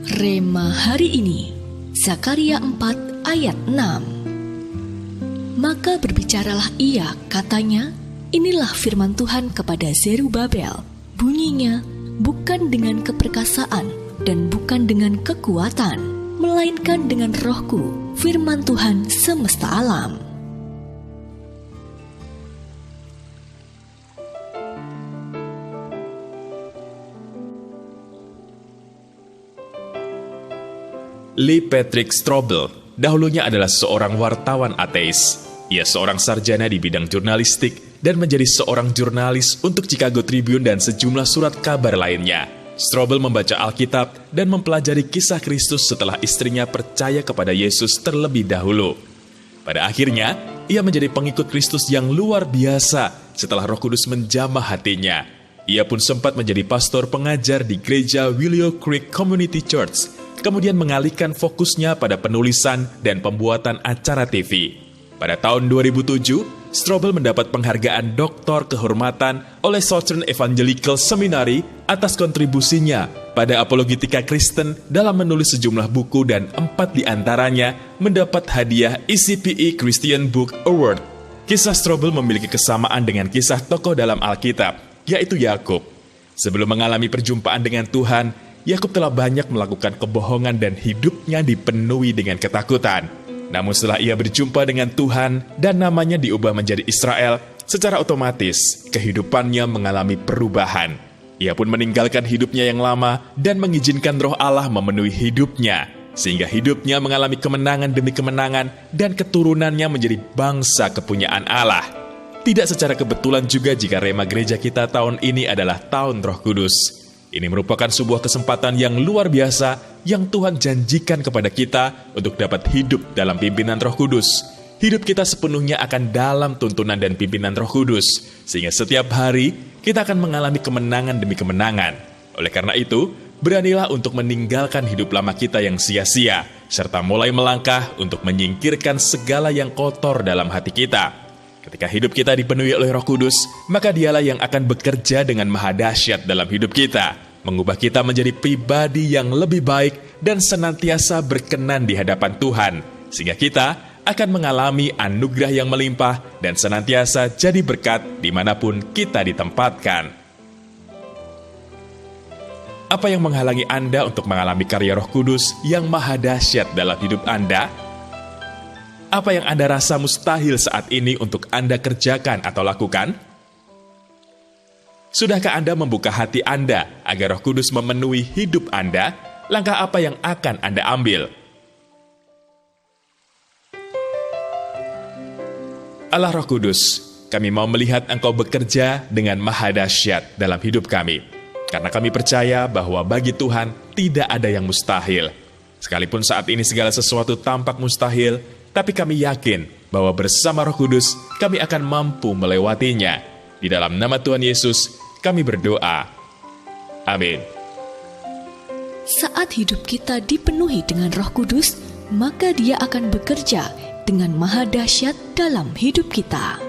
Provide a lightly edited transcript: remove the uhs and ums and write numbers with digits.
Rema hari ini, Zakaria 4 ayat 6. Maka berbicaralah ia, katanya, inilah firman Tuhan kepada Zerubabel. Bunyinya, bukan dengan keperkasaan dan bukan dengan kekuatan, melainkan dengan rohku, firman Tuhan semesta alam. Lee Patrick Strobel dahulunya adalah seorang wartawan ateis. Ia seorang sarjana di bidang jurnalistik dan menjadi seorang jurnalis untuk Chicago Tribune dan sejumlah surat kabar lainnya. Strobel membaca Alkitab dan mempelajari kisah Kristus setelah istrinya percaya kepada Yesus terlebih dahulu. Pada akhirnya, ia menjadi pengikut Kristus yang luar biasa setelah Roh Kudus menjamah hatinya. Ia pun sempat menjadi pastor pengajar di gereja Willow Creek Community Church, kemudian mengalihkan fokusnya pada penulisan dan pembuatan acara TV. Pada tahun 2007, Strobel mendapat penghargaan Doktor Kehormatan oleh Southern Evangelical Seminary atas kontribusinya pada apologetika Kristen dalam menulis sejumlah buku dan 4 diantaranya mendapat hadiah ECPE Christian Book Award. Kisah Strobel memiliki kesamaan dengan kisah tokoh dalam Alkitab, yaitu Yakub. Sebelum mengalami perjumpaan dengan Tuhan, Yakub telah banyak melakukan kebohongan dan hidupnya dipenuhi dengan ketakutan. Namun setelah ia berjumpa dengan Tuhan dan namanya diubah menjadi Israel, secara otomatis kehidupannya mengalami perubahan. Ia pun meninggalkan hidupnya yang lama dan mengizinkan Roh Allah memenuhi hidupnya, sehingga hidupnya mengalami kemenangan demi kemenangan dan keturunannya menjadi bangsa kepunyaan Allah. Tidak secara kebetulan juga jika Rema gereja kita tahun ini adalah tahun Roh Kudus. Ini merupakan sebuah kesempatan yang luar biasa yang Tuhan janjikan kepada kita untuk dapat hidup dalam pimpinan Roh Kudus. Hidup kita sepenuhnya akan dalam tuntunan dan pimpinan Roh Kudus, sehingga setiap hari kita akan mengalami kemenangan demi kemenangan. Oleh karena itu, beranilah untuk meninggalkan hidup lama kita yang sia-sia, serta mulai melangkah untuk menyingkirkan segala yang kotor dalam hati kita. Ketika hidup kita dipenuhi oleh Roh Kudus, maka dialah yang akan bekerja dengan maha dahsyat dalam hidup kita, mengubah kita menjadi pribadi yang lebih baik dan senantiasa berkenan di hadapan Tuhan, sehingga kita akan mengalami anugerah yang melimpah dan senantiasa jadi berkat dimanapun kita ditempatkan. Apa yang menghalangi Anda untuk mengalami karya Roh Kudus yang maha dahsyat dalam hidup Anda? Apa yang Anda rasa mustahil saat ini untuk Anda kerjakan atau lakukan? Sudahkah Anda membuka hati Anda agar Roh Kudus memenuhi hidup Anda? Langkah apa yang akan Anda ambil? Allah Roh Kudus, kami mau melihat Engkau bekerja dengan maha dahsyat dalam hidup kami. Karena kami percaya bahwa bagi Tuhan tidak ada yang mustahil. Sekalipun saat ini segala sesuatu tampak mustahil, tapi kami yakin bahwa bersama Roh Kudus kami akan mampu melewatinya. Di dalam nama Tuhan Yesus, kami berdoa. Amin. Saat hidup kita dipenuhi dengan Roh Kudus, maka Dia akan bekerja dengan maha dahsyat dalam hidup kita.